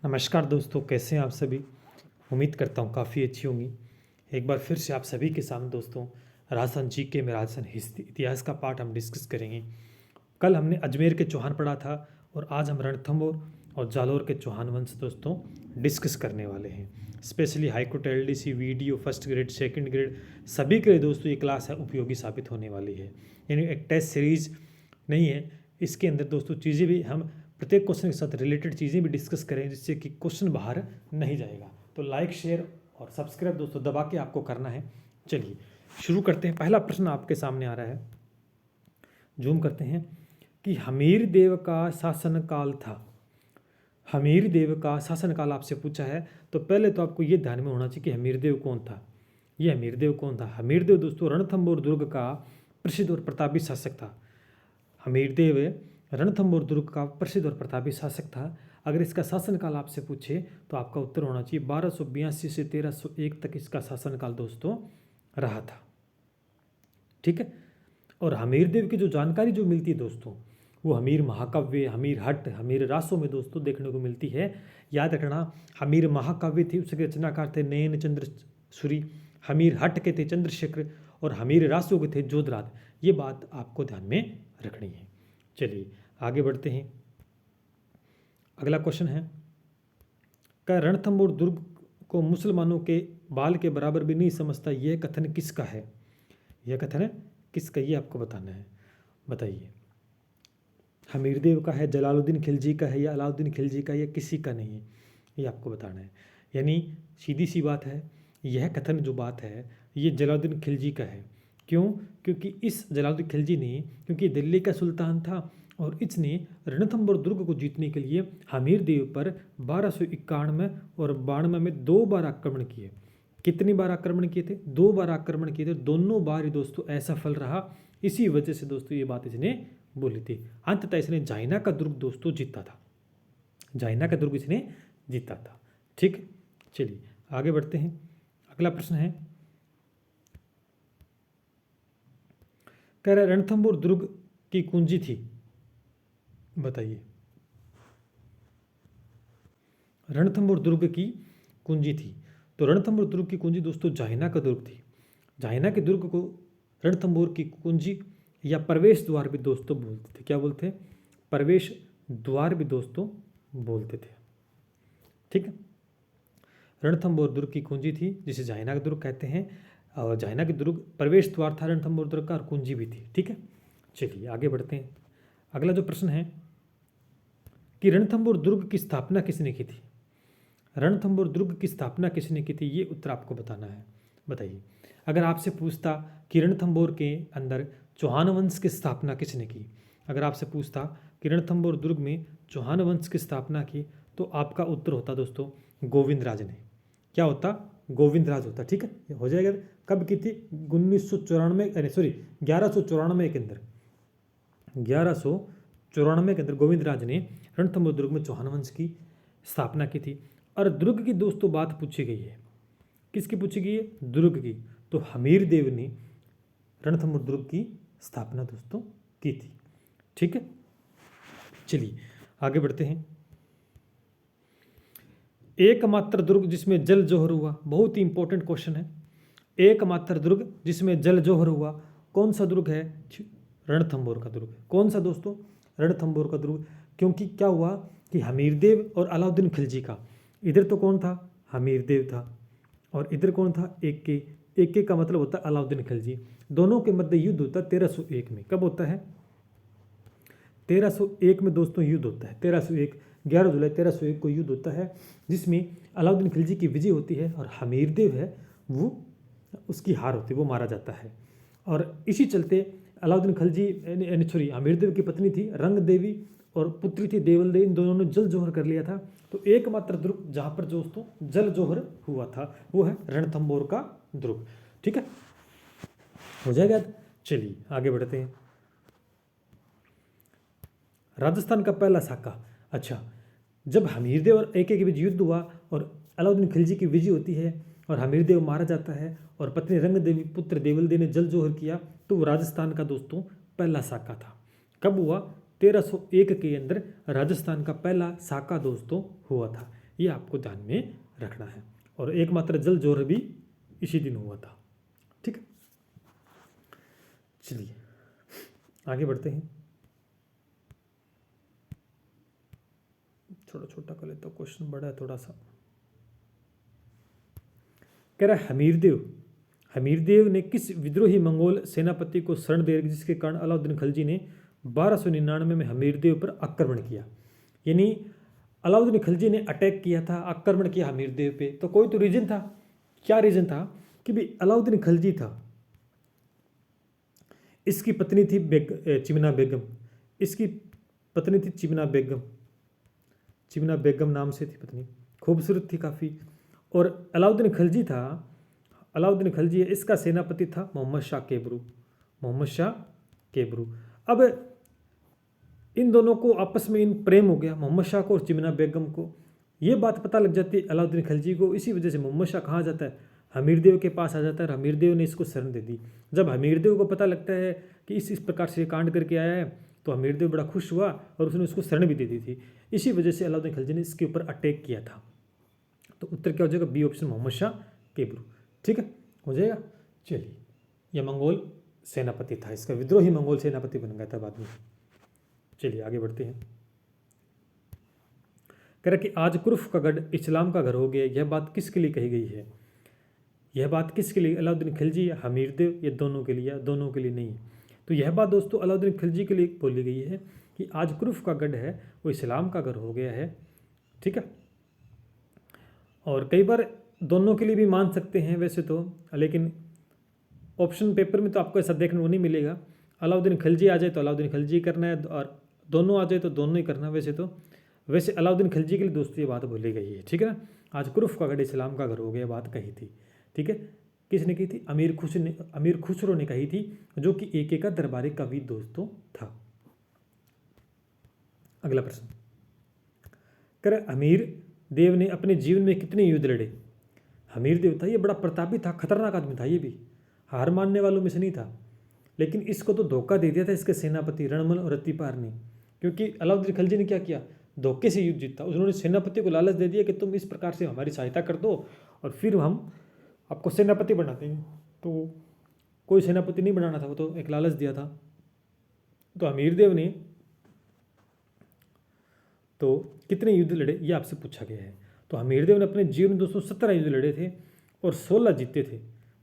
नमस्कार दोस्तों, कैसे हैं आप सभी। उम्मीद करता हूँ काफ़ी अच्छी होंगी। एक बार फिर से आप सभी के सामने दोस्तों राजस्थान जीके में राजस्थान हिस्ट्री इतिहास का पार्ट हम डिस्कस करेंगे। कल हमने अजमेर के चौहान पढ़ा था और आज हम रणथंभौर और जालौर के चौहान वंश दोस्तों डिस्कस करने वाले हैं। Specially high court LDC video first grade second grade सभी के लिए दोस्तों ये क्लास है उपयोगी साबित होने वाली है। यानी एक टेस्ट सीरीज नहीं है, इसके अंदर दोस्तों चीज़ें भी हम प्रत्येक क्वेश्चन के साथ रिलेटेड चीज़ें भी डिस्कस करें जिससे कि क्वेश्चन बाहर नहीं जाएगा। तो लाइक शेयर और सब्सक्राइब दोस्तों दबा के आपको करना है। चलिए शुरू करते हैं। पहला प्रश्न आपके सामने आ रहा है, जूम करते हैं कि हमीर देव का शासनकाल था। हमीर देव का शासनकाल आपसे पूछा है, तो पहले तो आपको ये ध्यान में होना चाहिए कि हमीर देव कौन था। ये हमीर देव कौन था? हमीर देव दोस्तों रणथंभौर दुर्ग का प्रसिद्ध और प्रतापी शासक था। हमीर देव रणथंभौर दुर्ग का प्रसिद्ध और प्रतापी शासक था। अगर इसका शासनकाल आपसे पूछे तो आपका उत्तर होना चाहिए 1282 से 1301 तक इसका शासनकाल दोस्तों रहा था। ठीक है। और हमीर देव की जो जानकारी जो मिलती है दोस्तों वो हमीर महाकाव्य, हमीर हट, हमीर रासों में दोस्तों देखने को मिलती है। याद रखना, हमीर महाकाव्य थी उसके रचनाकार थे नयन चंद्र सूरी, हमीर हट के थे चंद्रशेखर और हमीर रासों के थे जोधराज। ये बात आपको ध्यान में रखनी है। चलिए आगे बढ़ते हैं। अगला क्वेश्चन है, क्या रणथंभौर दुर्ग को मुसलमानों के बाल के बराबर भी नहीं समझता, यह कथन किसका है? यह कथन किसका, ये आपको बताना है। बताइए, हमीर देव का है, जलालुद्दीन खिलजी का है या अलाउद्दीन खिलजी का, या किसी का नहीं है, ये आपको बताना है। यानी सीधी सी बात है, यह कथन जो बात है ये जलालुद्दीन खिलजी का है। क्यों? क्योंकि इस जलालुद्दीन खिलजी ने, क्योंकि दिल्ली का सुल्तान था और इसने रणथंभौर दुर्ग को जीतने के लिए हमीर देव पर 1291 और 92 में 2 बार आक्रमण किए। कितनी बार आक्रमण किए थे? 2 बार आक्रमण किए थे। दोनों बार दोस्तों ऐसा फल रहा। इसी वजह से दोस्तों ये बात इसने बोली थी। अंततः इसने जाइना का दुर्ग दोस्तों जीता था। जाइना का दुर्ग इसने जीता था। ठीक, चलिए आगे बढ़ते हैं। अगला प्रश्न है, कह रहा रणथंभौर दुर्ग की कुंजी थी। बताइए, रणथंभौर दुर्ग की कुंजी थी। तो रणथंभौर दुर्ग की कुंजी दोस्तों जाइना का दुर्ग थी। जाइना के दुर्ग को रणथंभौर की कुंजी या प्रवेश द्वार भी दोस्तों बोलते थे। क्या बोलते हैं? प्रवेश द्वार भी दोस्तों बोलते थे। ठीक है। रणथंभौर दुर्ग की कुंजी थी जिसे जाइना का दुर्ग कहते हैं, और जाइना के दुर्ग प्रवेश द्वार था रणथंभौर दुर्ग का और कुंजी भी थी। ठीक है, चलिए आगे बढ़ते हैं। अगला जो प्रश्न है कि रणथंभौर दुर्ग की स्थापना किसने की थी? रणथंभौर दुर्ग की स्थापना किसने की थी, ये उत्तर आपको बताना है। बताइए, अगर आपसे पूछता कि रणथंभौर के अंदर चौहान वंश की स्थापना किसने की, अगर आपसे पूछता कि रणथंभौर दुर्ग में चौहान वंश की स्थापना की, तो आपका उत्तर होता दोस्तों गोविंदराज ने। क्या होता? गोविंदराज होता। ठीक है, हो जाएगा। कब की थी? 1994, सॉरी 1194 के अंदर, 1194 के अंदर गोविंदराज ने रणथंभौर दुर्ग में चौहान वंश की स्थापना की थी। और दुर्ग की दोस्तों बात पूछी गई है, किसकी पूछी गई है? दुर्ग की। तो हमीर देव ने रणथंभौर दुर्ग की स्थापना दोस्तों की थी। ठीक है, चलिए आगे बढ़ते हैं। एकमात्र दुर्ग जिसमें जल जौहर हुआ, बहुत ही इंपॉर्टेंट क्वेश्चन है। एकमात्र दुर्ग जिसमें जल जौहर हुआ कौन सा दुर्ग है? रणथंभौर का दुर्ग। कौन सा दोस्तों? रणथंभौर का दुर्ग। क्योंकि क्या हुआ कि हमीर देव और अलाउद्दीन खिलजी का, इधर तो कौन था? हमीर देव था, और इधर कौन था? एक का मतलब होता है अलाउद्दीन खिलजी। दोनों के मध्य युद्ध होता है 1301 में। कब होता है? 1301 में दोस्तों युद्ध होता है। 1301, 11 जुलाई 1301 को युद्ध होता है, जिसमें अलाउद्दीन खिलजी की विजय होती है और हमीर देव है वो, उसकी हार होती है, वो मारा जाता है। और इसी चलते अलाउद्दीन खिलजी, सॉरी हमीर देव की पत्नी थी रंग देवी और पुत्री थी देवल देवी, इन दोनों ने जल जौहर कर लिया था। तो एकमात्र दुर्ग जहाँ पर दोस्तों जल जौहर हुआ था वो है रणथंभौर का दुर्ग। ठीक है, हो जाएगा। चलिए आगे बढ़ते हैं। राजस्थान का पहला साका। अच्छा, जब हमीरदेव और AK के बीच युद्ध हुआ और अलाउद्दीन खिलजी की विजय होती है और हमीरदेव मारा जाता है और पत्नी रंग देवी पुत्र देवल देव ने जल जौहर किया, तो वो राजस्थान का दोस्तों पहला साका था। कब हुआ? 1301 के अंदर राजस्थान का पहला साका दोस्तों हुआ था। ये आपको ध्यान में रखना है। और एकमात्र जल जोहर भी इसी दिन हुआ था। ठीक है, चलिए आगे बढ़ते हैं। थोड़ा छोटा कर लेता हूँ, क्वेश्चन बड़ा है थोड़ा सा। कह रहा है हमीरदेव ने किस विद्रोही मंगोल सेनापति को शरण दे, जिसके कारण अलाउद्दीन खिलजी ने 1299 में हमीरदेव पर आक्रमण किया। यानी अलाउद्दीन खिलजी ने अटैक किया था, आक्रमण किया हमीरदेव पे, तो कोई तो रीजन था। क्या रीजन था कि भाई अलाउद्दीन खिलजी था, इसकी पत्नी थी चिमना बेगम, इसकी पत्नी थी चिमना बेगम नाम से थी पत्नी, खूबसूरत थी काफ़ी। और अलाउद्दीन खिलजी इसका सेनापति था मोहम्मद शाह केबरू। अब इन दोनों को आपस में इन प्रेम हो गया, मोहम्मद शाह को और चिमना बेगम को। ये बात पता लग जाती है अलाउद्दीन खिलजी को। इसी वजह से मोहम्मद शाह कहाँ जाता है, हमीरदेव के पास आ जाता है, और हमीरदेव ने इसको शरण दे दी। जब हमीरदेव को पता लगता है कि इस प्रकार से कांड करके आया है, तो हमीरदेव बड़ा खुश हुआ और उसने उसको शरण भी दे दी थी। इसी वजह से अलाउद्दीन खिलजी ने इसके ऊपर अटैक किया था। तो उत्तर क्या हो जाएगा, बी ऑप्शन, मोहम्मद शाह केबरू। ठीक है, हो जाएगा। चलिए, यह मंगोल सेनापति था, इसका विद्रोही मंगोल सेनापति बन गया था बाद में। चलिए आगे बढ़ते हैं। कह रहा कि आज कुर्फ का गढ़ इस्लाम का घर हो गया, यह बात किसके लिए कही गई है? यह बात किसके लिए, अलाउद्दीन खिलजी या हमीरदेव, ये दोनों के लिए या दोनों के लिए नहीं? तो यह बात दोस्तों अलाउद्दीन खिलजी के लिए बोली गई है कि आज कुर्फ का गढ़ है वो इस्लाम का घर हो गया है। ठीक है, और कई बार दोनों के लिए भी मान सकते हैं वैसे तो, लेकिन ऑप्शन पेपर में तो आपको ऐसा देखने को नहीं मिलेगा। अलाउद्दीन खिलजी आ जाए तो अलाउद्दीन खिलजी करना है, और दोनों आ जाए तो दोनों ही करना। वैसे अलाउद्दीन खिलजी के लिए दोस्तों ये बात बोली गई है। ठीक है ना, आज कुर्फ का गढ़ इस्लाम का घर हो गया बात कही थी। ठीक है, किसने कही थी? अमीर खुसरो ने कही थी, जो कि AK का दरबारी कवि दोस्तों था। अगला प्रश्न, कर अमीर देव ने अपने जीवन में कितने युद्ध लड़े? हमीर देव था, ये बड़ा प्रतापी था, खतरनाक आदमी था, ये भी हार मानने वालों में से नहीं था। लेकिन इसको तो धोखा दे दिया था इसके सेनापति रणमल और रत्तीपार ने, क्योंकि अलाउद्दीन खिलजी ने क्या किया, धोखे से युद्ध जीता। उन्होंने सेनापति को लालच दे दिया कि तुम इस प्रकार से हमारी सहायता कर दो और फिर हम आपको सेनापति बना देंगे। तो कोई सेनापति नहीं बनाना था, वो तो एक लालच दिया था। तो हमीर देव ने तो कितने युद्ध लड़े ये आपसे पूछा गया है। तो हमीरदेव ने अपने जीवन में दोस्तों 17 युद्ध लड़े थे और 16 जीते थे।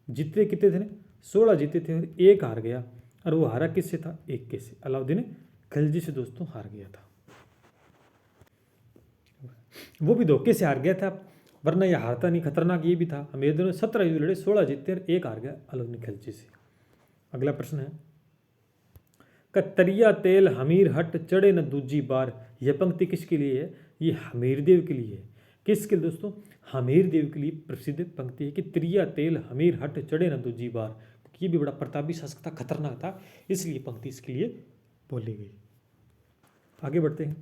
जीते कितने थे? 16 जीते थे और एक हार गया। और वो हारा किससे था? एक के से, अलाउद्दीन खिलजी से दोस्तों हार गया था। वो भी धोखे से हार गया था, वरना यह हारता नहीं। खतरनाक ये भी था। हमीरदेव ने 17 युद्ध लड़े, 16 जीते और एक हार गया अलाउद्दीन खिलजी से। अगला प्रश्न है, कतरिया तेल हमीर हट चढ़े न दूजी बार। यह पंक्ति किसके लिए है? ये हमीरदेव के लिए है। किसके लिए दोस्तों? हमीरदेव के लिए प्रसिद्ध पंक्ति है कि त्रिया तेल हमीर हट चढ़े न दूजी बार। क्योंकि ये भी बड़ा प्रतापी शासक था, खतरनाक था, इसलिए पंक्ति इसके लिए बोली गई। आगे बढ़ते हैं।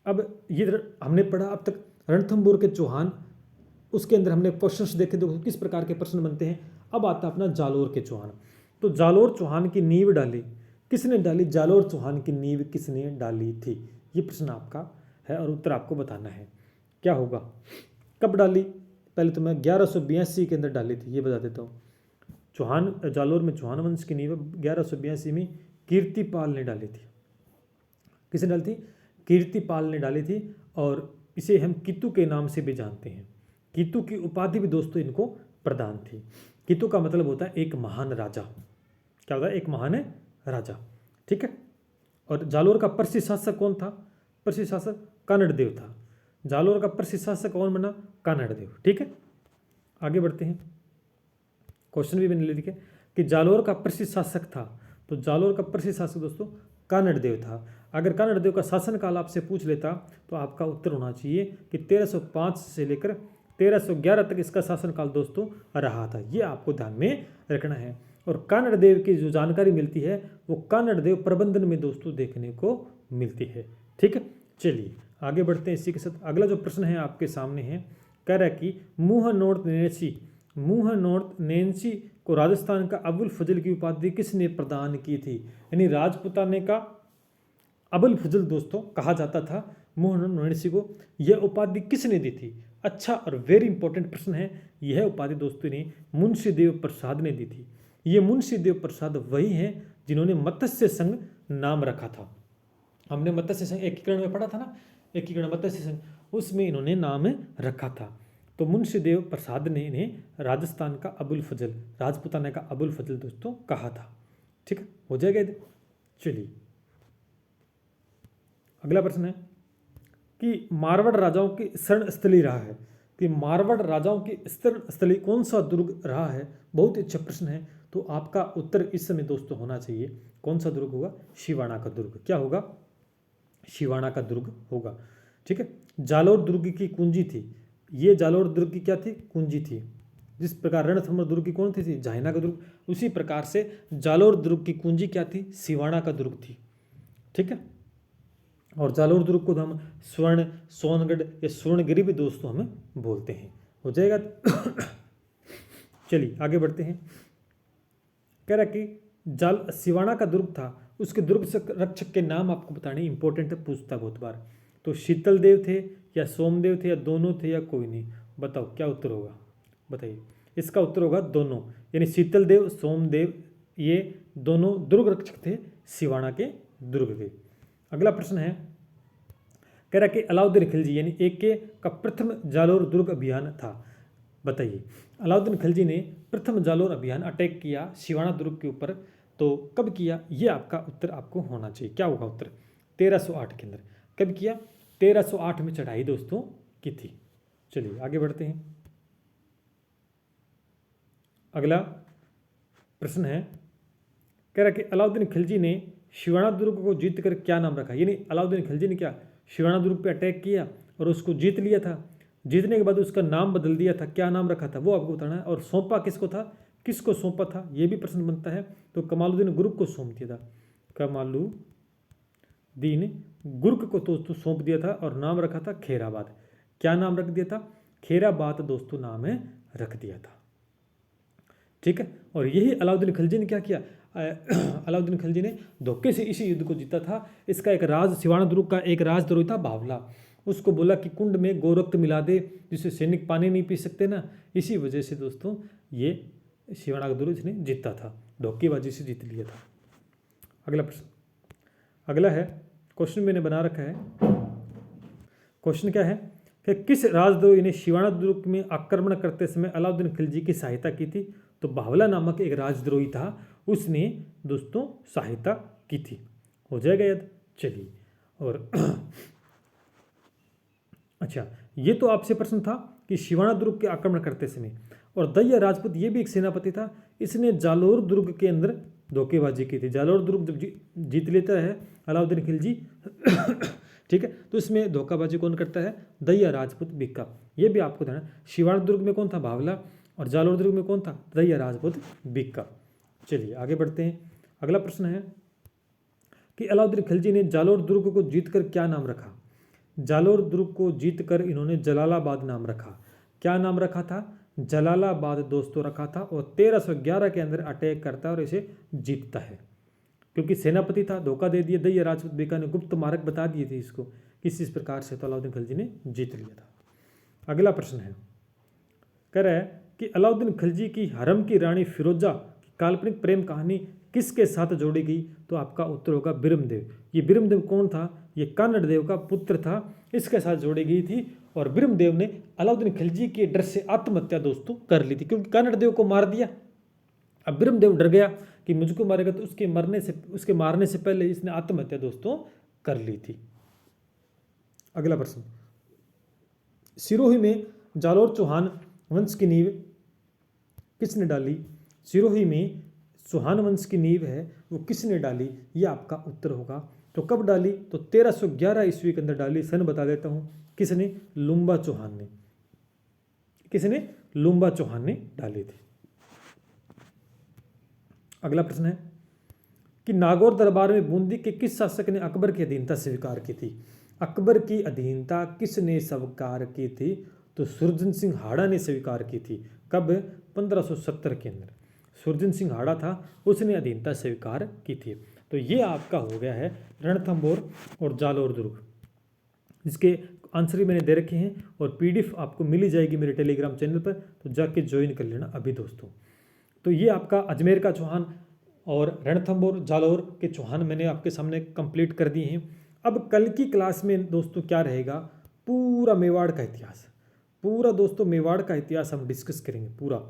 अब ये हमने पढ़ा अब तक रणथंभौर के चौहान, उसके अंदर हमने क्वेश्चंस देखे, देखो किस प्रकार के प्रश्न बनते हैं। अब आता अपना जालोर के चौहान। तो जालोर चौहान की नींव डाली किसने डाली? जालोर चौहान की नींव किसने डाली थी? ये प्रश्न आपका है और उत्तर आपको बताना है। क्या होगा, कब डाली? पहले तो मैं 1182 के अंदर डाली थी, ये बता देता हूँ। जालोर में चौहान वंश की नींव 1182 में कीर्तिपाल ने डाली थी। किसने डाली थी? कीर्तिपाल ने डाली थी। और इसे हम कीतु के नाम से भी जानते हैं। कीतु की उपाधि भी दोस्तों इनको प्रदान थी। कीतु का मतलब होता है एक महान राजा। क्या होता है? एक महान राजा। ठीक है। और जालोर का प्रसिद्ध शासक कौन था? प्रसिद्ध शासक कानड़देव था। जालोर का प्रसिद्ध शासक कौन बना? कानड़देव। ठीक है, आगे बढ़ते हैं। क्वेश्चन भी मैंने लिखे कि जालोर का प्रसिद्ध शासक था। तो जालोर का प्रसिद्ध शासक दोस्तों कानड़देव था। अगर कानड़देव का शासनकाल आपसे पूछ लेता तो आपका उत्तर होना चाहिए कि 1305 से लेकर 1311 तक इसका शासनकाल दोस्तों रहा था। ये आपको ध्यान में रखना है। और कानड़देव की जो जानकारी मिलती है वो कानड़देव प्रबंधन में दोस्तों देखने को मिलती है। ठीक है, चलिए आगे बढ़ते हैं। इसी के साथ अगला जो प्रश्न है आपके सामने है, कह रहा है कि मुँह नॉर्थ नैन्सी को राजस्थान का अबुल फजल की उपाधि किसने प्रदान की थी? यानी राजपुताने का अबुल फजल दोस्तों कहा जाता था मोहन नरसिंह को। यह उपाधि किसने दी थी? अच्छा और वेरी इंपॉर्टेंट प्रश्न है। यह उपाधि दोस्तों ने मुंशी देव प्रसाद ने दी थी। ये मुंशी देव प्रसाद वही हैं जिन्होंने मत्स्य संघ नाम रखा था। हमने मत्स्य संघ एकीकरण में पढ़ा था ना, एकीकरण मत्स्य संघ, उसमें इन्होंने नाम रखा था। तो मुंशी देव प्रसाद ने इन्हें राजस्थान का अबुल फजल, राजपूताना का अबुल फजल दोस्तों कहा था। ठीक है, हो जाएगा। चलिए अगला प्रश्न है कि मारवाड़ राजाओं की शरण स्थली रहा है, कि मारवाड़ राजाओं की शरण स्थली कौन सा दुर्ग रहा है? बहुत ही अच्छा प्रश्न है। तो आपका उत्तर इस समय दोस्तों होना चाहिए, कौन सा दुर्ग होगा? शिवाना का दुर्ग। क्या होगा? शिवाना का दुर्ग होगा। ठीक है, जालोर दुर्ग की कुंजी थी। ये जालोर दुर्ग की क्या थी? कुंजी थी। जिस प्रकार रणथंभौर दुर्ग की कौन थी? झाइना का दुर्ग। उसी प्रकार से जालोर दुर्ग की कुंजी क्या थी? सिवाना का दुर्ग थी। ठीक है, और जालोर दुर्ग को हम स्वर्ण, सोनगढ़ या स्वर्णगिरी भी दोस्तों हमें बोलते हैं। हो जाएगा। चलिए आगे बढ़ते हैं। कह रहा कि सिवाना का दुर्ग था, उसके दुर्ग से रक्षक के नाम आपको बताने इंपॉर्टेंट है, पूछता बहुत बार। तो शीतल देव थे या सोमदेव थे या दोनों थे या कोई नहीं? बताओ क्या उत्तर होगा, बताइए। इसका उत्तर होगा दोनों, यानी शीतल देव, सोमदेव, ये दोनों दुर्ग रक्षक थे सिवाना के दुर्ग के। अगला प्रश्न है, कह रहा कि अलाउद्दीन खिलजी यानी AK का प्रथम जालोर दुर्ग अभियान था। बताइए, अलाउद्दीन खिलजी ने प्रथम जालोर अभियान अटैक किया सिवाना दुर्ग के ऊपर, तो कब किया? ये आपका उत्तर आपको होना चाहिए। क्या होगा उत्तर? 1308 के अंदर। कब किया? 1308 में चढ़ाई दोस्तों की थी। चलिए आगे बढ़ते हैं। अगला प्रश्न है, कह रहा कि अलाउद्दीन खिलजी ने शिवाना दुर्ग को जीत कर क्या नाम रखा? यानी अलाउद्दीन खिलजी ने क्या शिवाना दुर्ग पे अटैक किया और उसको जीत लिया था। जीतने के बाद उसका नाम बदल दिया था, क्या नाम रखा था वो आपको बताना है। और सौंपा किसको था, किसको सौंपा था, ये भी प्रश्न बनता है। तो कमालुद्दीन गुर्ग को सौंप दिया था। कमालुद्दीन गुर्ग को तो सौंप दिया था और नाम रखा था खेराबाद। क्या नाम रख दिया था? खेराबाद दोस्तों नाम है रख दिया था। ठीक है, और यही अलाउद्दीन खिलजी ने क्या किया? अलाउद्दीन खिलजी ने धोखे से इसी युद्ध को जीता था। इसका एक राज, सिवाना दुर्ग का एक राजद्रोही था बावला, उसको बोला कि कुंड में गोरक्त मिला दे जिससे सैनिक पानी नहीं पी सकते ना। इसी वजह से दोस्तों ये सिवाना का दुर्ग ने जीता था, धोखेबाजी से जीत लिया था। अगला प्रश्न, अगला है, क्वेश्चन मैंने बना रखा है। क्वेश्चन क्या है कि किस राजद्रोही ने सिवाना दुर्ग में आक्रमण करते समय अलाउद्दीन खिलजी की सहायता की थी? तो बावला नामक एक राजद्रोही था, उसने दोस्तों सहायता की थी। हो जाएगा याद। चलिए, और अच्छा, ये तो आपसे प्रश्न था कि सिवाना दुर्ग के आक्रमण करते समय। और दहिया राजपूत ये भी एक सेनापति था, इसने जालोर दुर्ग के अंदर धोखेबाजी की थी। जालोर दुर्ग जब जीत लेता है अलाउद्दीन खिलजी ठीक है, तो इसमें धोखाबाजी कौन करता है? दहिया राजपूत बिक्का। ये भी आपको ध्यान। सिवाना दुर्ग में कौन था? बावला, और जालोर दुर्ग में कौन था? दहिया राजपूत बिक्का। चलिए आगे बढ़ते हैं। अगला प्रश्न है कि अलाउद्दीन खिलजी ने जालोर दुर्ग को जीतकर क्या नाम रखा? जालोर दुर्ग को जीतकर इन्होंने जलालाबाद नाम रखा। क्या नाम रखा था? जलालाबाद दोस्तों रखा था। और 1311 के अंदर अटैक करता है और इसे जीतता है, क्योंकि सेनापति था, धोखा दे दिया। दहिया राजपूत बिक्का ने गुप्त मार्ग बता दिए थे इसको, किस प्रकार से तो अलाउद्दीन खिलजी ने जीत लिया था। अगला प्रश्न है, कह रहा है कि अलाउद्दीन खिलजी की हरम की रानी फिरोजा की काल्पनिक प्रेम कहानी किसके साथ जोड़ी गई? तो आपका उत्तर होगा बिरमदेव। ये बिरमदेव कौन था? ये कानड़ देव का पुत्र था, इसके साथ जोड़ी गई थी। और बिरमदेव ने अलाउद्दीन खिलजी के डर से आत्महत्या दोस्तों कर ली थी, क्योंकि कानड़ देव को मार दिया। अब बिरमदेव डर गया कि मुझको मारेगा, तो उसके मारने से पहले इसने आत्महत्या दोस्तों कर ली थी। अगला प्रश्न, सिरोही में जालोर चौहान वंश की नींव किसने डाली? सिरोही में चौहान वंश की नींव है वो किसने डाली? ये आपका उत्तर होगा। तो कब डाली? तो 1311 ईस्वी के अंदर डाली। सन बता देता हूँ। किसने? लुम्बा चौहान ने। किसने? लुम्बा चौहान ने डाली थी। अगला प्रश्न है कि नागौर दरबार में बूंदी के किस शासक ने अकबर की अधीनता स्वीकार की थी? अकबर की अधीनता किसने स्वीकार की थी? तो सुरजन सिंह हाड़ा ने स्वीकार की थी। कब? 1570 के अंदर सुरजन सिंह हाड़ा था, उसने अधीनता स्वीकार की थी। तो ये आपका हो गया है रणथंभौर और जालौर दुर्ग। इसके आंसर भी मैंने दे रखे हैं और पीडीएफ आपको मिल ही जाएगी मेरे टेलीग्राम चैनल पर, तो जाके ज्वाइन कर लेना अभी दोस्तों। तो ये आपका अजमेर का चौहान और रणथंभौर जालौर के चौहान मैंने आपके सामने कंप्लीट कर दिए हैं। अब कल की क्लास में दोस्तों क्या रहेगा, पूरा मेवाड़ का इतिहास, पूरा दोस्तों मेवाड़ का इतिहास हम डिस्कस करेंगे पूरा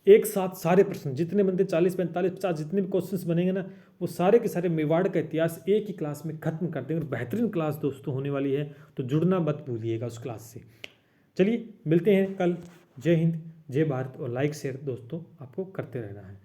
एक साथ। सारे प्रश्न जितने बनते 40 45 50 जितने भी क्वेश्चंस बनेंगे ना, वो सारे के सारे मेवाड़ का इतिहास एक ही क्लास में खत्म कर देंगे। और बेहतरीन क्लास दोस्तों होने वाली है, तो जुड़ना मत भूलिएगा उस क्लास से। चलिए मिलते हैं कल। जय हिंद, जय भारत, और लाइक शेयर दोस्तों आपको करते रहना है।